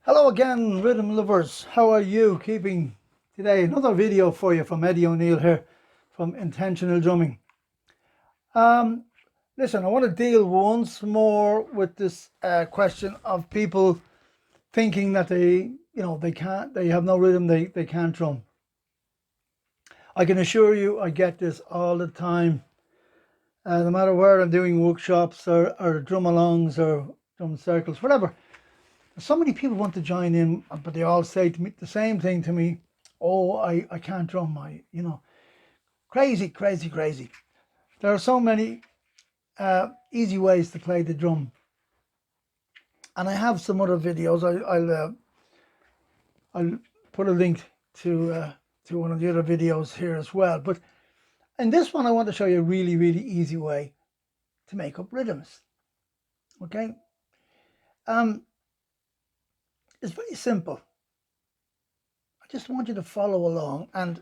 Hello again, rhythm lovers. How are you keeping today? Another video for you from Eddie O'Neill here from Intentional Drumming. Listen, I want to deal once more with this question of people thinking that they have no rhythm, they can't drum. I can assure you, I get this all the time. No matter where I'm doing workshops or drum-alongs or drum circles, whatever. So many people want to join in, but they all say to me the same thing to me. Oh, I can't drum. Crazy. There are so many easy ways to play the drum. And I have some other videos. I'll put a link to one of the other videos here as well. But in this one, I want to show you a really easy way to make up rhythms. Okay. It's very simple. I just want you to follow along, and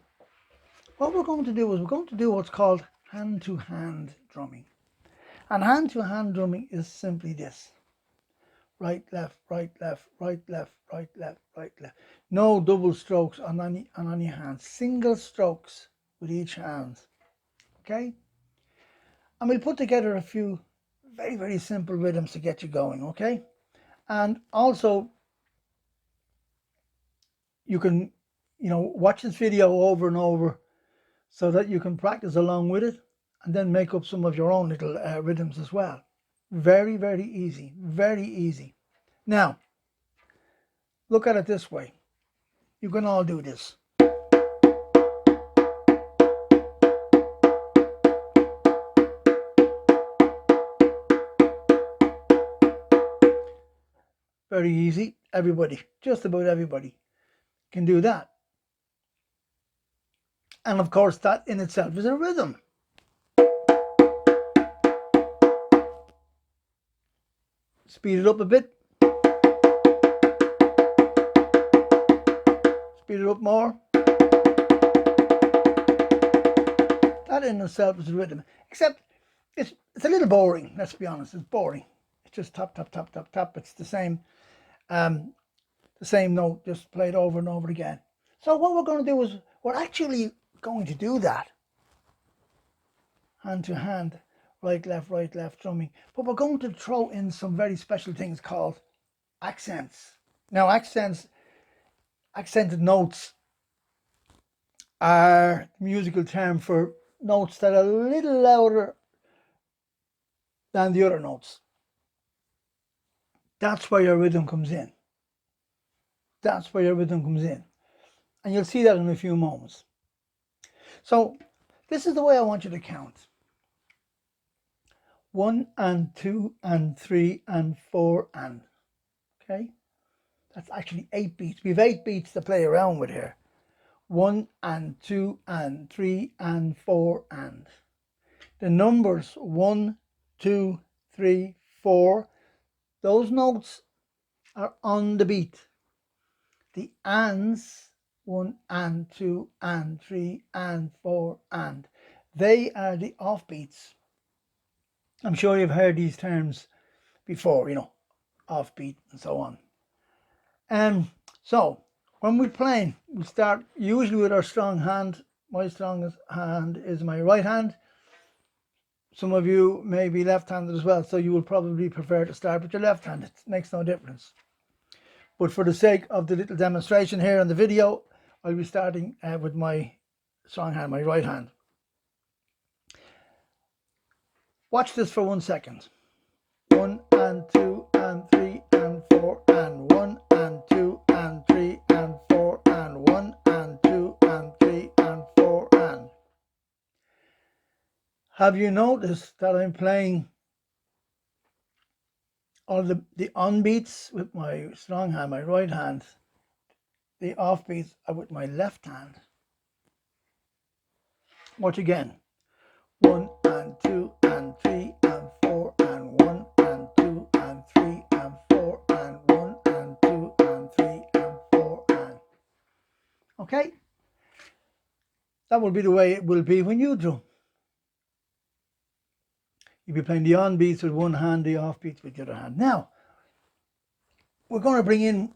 what we're going to do is we're going to do what's called hand-to-hand drumming. And hand-to-hand drumming is simply this. Right, left, right, left, right, left, right, left, right, left. No double strokes on any hand. Single strokes with each hand. Okay? And we'll put together a few very simple rhythms to get you going, okay? And also, you can, watch this video over and over so that you can practice along with it and then make up some of your own little rhythms as well. Very easy, very easy. Now, look at it this way. You can all do this. Very easy. Everybody, just about everybody can do that. And of course, that in itself is a rhythm. Speed it up a bit. Speed it up more. That in itself is a rhythm. Except it's a little boring, let's be honest. It's boring. It's just tap. It's the same note, just played over and over again. So what we're going to do is we're actually going to do that hand to hand, right left drumming, but we're going to throw in some very special things called accents. Now accented notes are the musical term for notes that are a little louder than the other notes. That's where your rhythm comes in. That's where your rhythm comes in. And you'll see that in a few moments. So this is the way I want you to count. 1 and 2 and 3 and 4 and. Okay? That's actually 8 beats. We have 8 beats to play around with here. 1 and 2 and 3 and 4 and. The numbers 1, 2, 3, 4, those notes are on the beat. The ands, 1 and 2 and 3 and 4 and, they are the offbeats. I'm sure you've heard these terms before, offbeat and so on. So when we're playing, we start usually with our strong hand. My strongest hand is my right hand. Some of you may be left-handed as well, so you will probably prefer to start with your left hand. It makes no difference. But for the sake of the little demonstration here in the video, I'll be starting with my strong hand, my right hand. Watch this for 1 second. 1 and 2 and 3 and 4 and 1 and 2 and 3 and 4 and 1 and 2 and 3 and 4 and. Have you noticed that I'm playing all the on beats with my strong hand, my right hand? The off beats are with my left hand. Watch again. 1 and 2 and 3 and 4 and 1 and 2 and 3 and 4 and 1 and 2 and 3 and 4 and. Okay? That will be the way it will be when you drum. You'll be playing the on beats with one hand, the off beats with the other hand. Now, we're going to bring in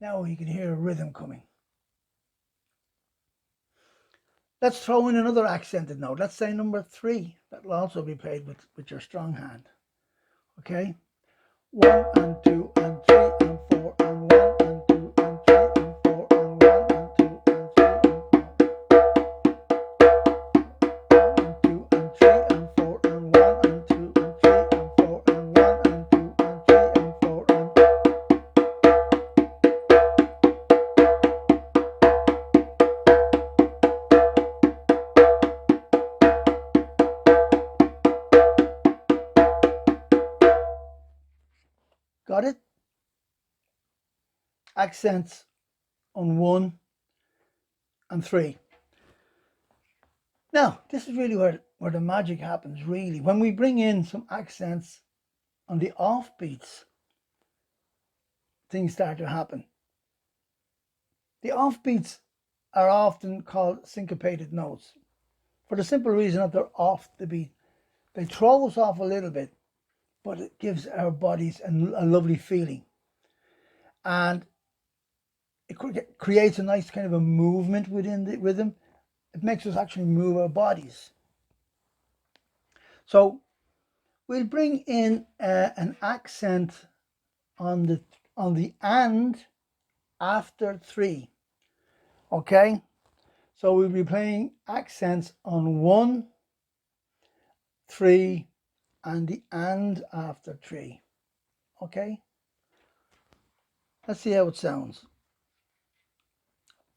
Now you can hear a rhythm coming. Let's throw in another accented note. Let's say number 3. That will also be played with your strong hand. Okay? 1 and 2 and 3 and 4 and 1 and 2 and 3 and 4 and 1 and 2 and 3 and 4 and 2 and 3 and 4 and 1 and 2 and 3 and 4 and 1 and 2 and 3 and 4 and got it? Accents on 1 and 3. Now, this is really where the magic happens, really. When we bring in some accents on the offbeats, things start to happen. The offbeats are often called syncopated notes for the simple reason that they're off the beat. They throw us off a little bit, but it gives our bodies a lovely feeling. And it creates a nice kind of a movement within the rhythm. It makes us actually move our bodies. So we'll bring in an accent on the and after 3. Okay, so we'll be playing accents on 1, 3, and the and after 3. Okay, let's see how it sounds.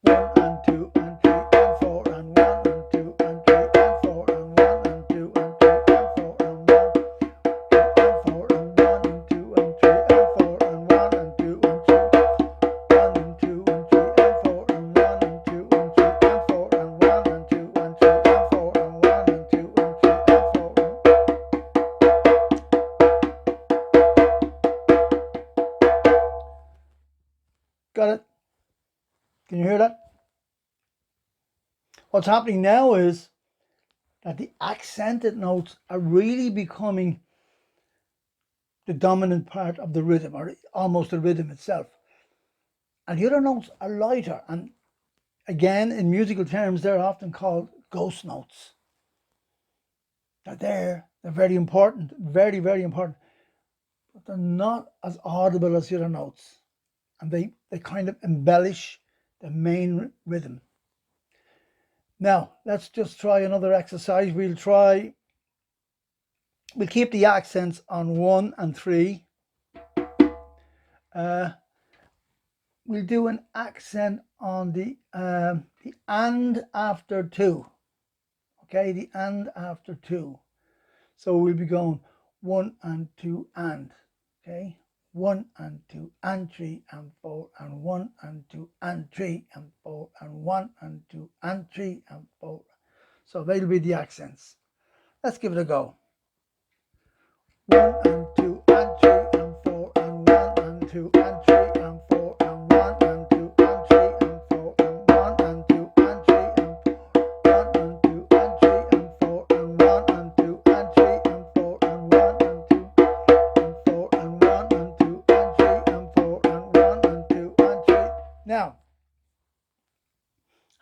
1 and 2 and 3 and 4 and 1 and 2 and 3 and 4 and 1 and 2 and 3 and 4 and 1 and 4 and 1 and 2 and 3 and 4 and 1 and 2 and 3 1 and 2 and 3 and 4 and 1 and 2 and 3 and 4 and 1 and 2 and 3 and 4 and 1 and 2 and 3 and 4 and got it? Can you hear that? What's happening now is that the accented notes are really becoming the dominant part of the rhythm, or almost the rhythm itself. And the other notes are lighter. And again, in musical terms, they're often called ghost notes. They're there, they're very important, very, very important. But they're not as audible as the other notes. And they kind of embellish the main rhythm. Now, let's just try another exercise. We'll keep the accents on 1 and 3. we'll do an accent on the and after two. Okay, the and after two. So we'll be going 1 and 2 and. Okay, 1 and 2 and 3 and 4 and 1 and 2 and 3 and 4 and 1 and 2 and 3 and 4. So they'll be the accents. Let's give it a go. 1 and 2 and 3 and 4 and 1 and 2 and 3 and 4 and 1 and 2 and 3 and 4 and 1 and 2 and 3 and 4 1 and 2 and 3 and 4 and 1 and 2 and 3 and 4 and 1 and 2 and 4 and 1 and 2 and 3 and 4 and 1 and 2 and 3. Now,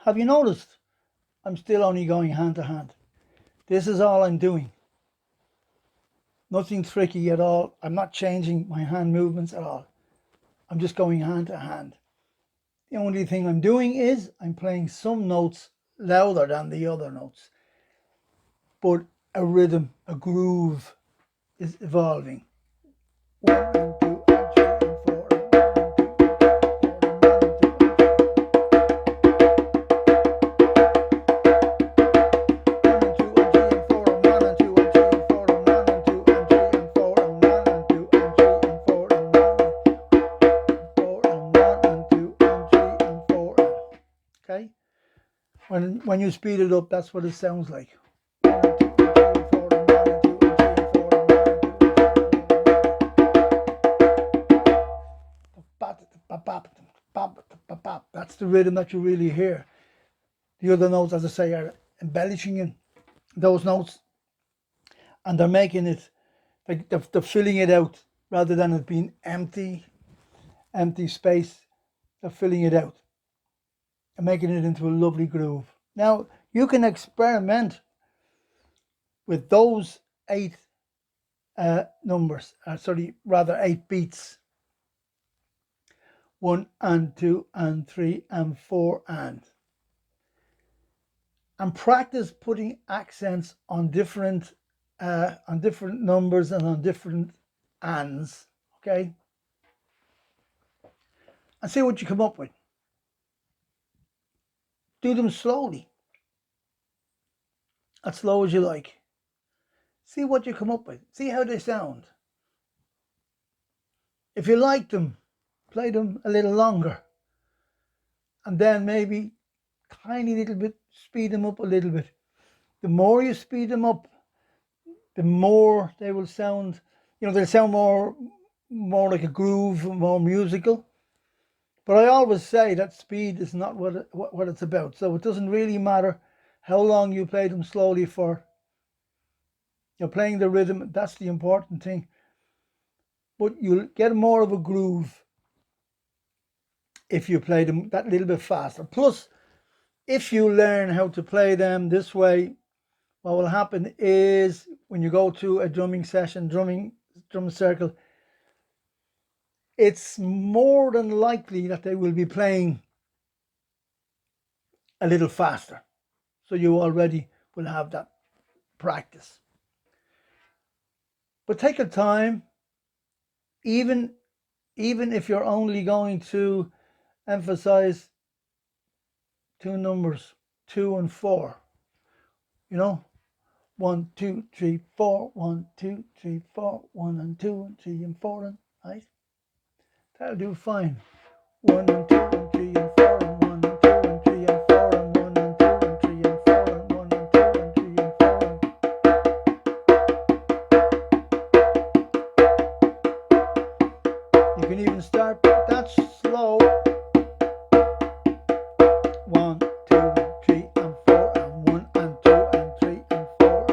have you noticed I'm still only going hand to hand? This is all I'm doing. Nothing tricky at all. I'm not changing my hand movements at all. I'm just going hand to hand. The only thing I'm doing is I'm playing some notes louder than the other notes. But a rhythm, a groove is evolving. 1 and 2 and 3 and 4 and 1 and 2 and 3 and 4 and 1 and 2 and 3. 1 and 2 and 3 and 4 and 1 and 2 and 3 and 4 and 1 and 2 and 3 and 4 and. Okay? When you speed it up, that's what it sounds like. 1 and 2 and 3 and 4 and 1 and 2 and 3 and 4 and 1 and 2 and 3 and 4. That's the rhythm that you really hear. The other notes, as I say, are embellishing in those notes, and they're making it like they're filling it out rather than it being empty space. They're filling it out and making it into a lovely groove. Now you can experiment with those 8 numbers, rather 8 beats. 1 and 2 and 3 and 4 and practice putting accents on different numbers and on different ands, okay? And see what you come up with. Do them slowly, as slow as you like. See what you come up with. See how they sound. If you like them, play them a little longer. And then maybe tiny little bit, speed them up a little bit. The more you speed them up, the more they will sound, they'll sound more like a groove, more musical. But I always say that speed is not what it's about. So it doesn't really matter how long you play them slowly for. You're playing the rhythm, that's the important thing. But you'll get more of a groove if you play them that little bit faster. Plus, if you learn how to play them this way, what will happen is when you go to a drumming session, drum circle, it's more than likely that they will be playing a little faster. So you already will have that practice. But take your time, even if you're only going to emphasize 2 numbers, 2 and 4. 1, 2, 3, 4, 1, 2, 3, 4, 1 and 2 and 3 and 4 and right? That'll do fine. 1 and 2 and 3 and 4 and 1 and 2 and 3 and 4 and 1 and 2 and 3 and 4 and 1 and 2 and 3 and 4 and. You can even start that slow. 1, 2 and 3 and 4 and 1 and 2 and 3 and 4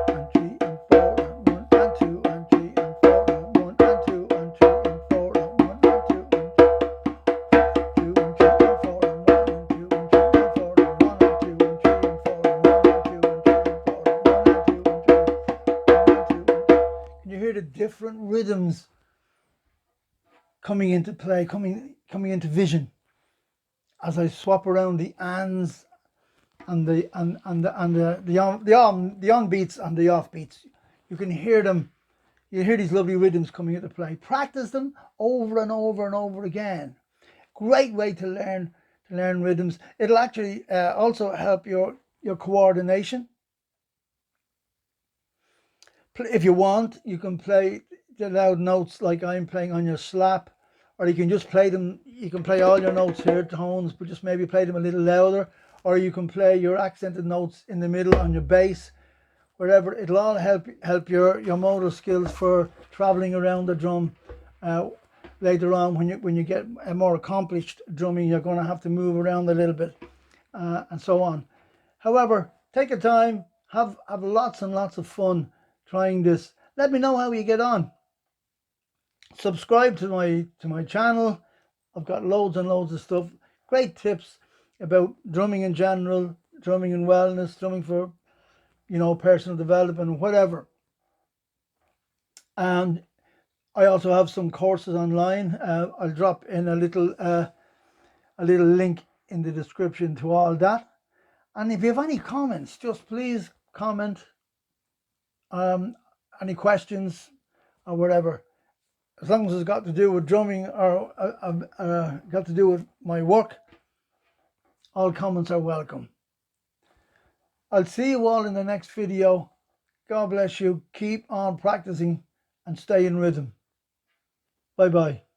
and 3 and 4 and 1 and 2 and 3 and 4 and 1 and 2 and 3 and 4 and 1 and 2 and 2 and 3 and 4 and 1 and 2 and 3 and 4 and 1 and 2 and 3 and 4 and 1 and 2 and 3 and 4 and 1 and 2 and 3 and 1 and 2. Can you hear the different rhythms coming into play, coming into vision as I swap around the ands and the on beats and the off beats? You can hear them you hear these lovely rhythms coming into play. Practice them over and over and over again. Great way to learn rhythms. It'll actually also help your coordination. If you want, you can play the loud notes like I'm playing on your slap, or you can just play them. You can play all your notes here, tones, but just maybe play them a little louder, or you can play your accented notes in the middle on your bass, wherever. It'll all help your motor skills for traveling around the drum. Later on, when you get a more accomplished drumming, you're going to have to move around a little bit, and so on. However, take your time, have lots and lots of fun trying this. Let me know how you get on. Subscribe to my channel. I've got loads and loads of stuff, great tips about drumming in general, drumming and wellness, drumming for personal development, whatever. And I also have some courses online. I'll drop in a little link in the description to all that. And if you have any comments, just please comment. Any questions or whatever, as long as it's got to do with drumming or got to do with my work, all comments are welcome. I'll see you all in the next video. God bless you. Keep on practicing and stay in rhythm. Bye bye.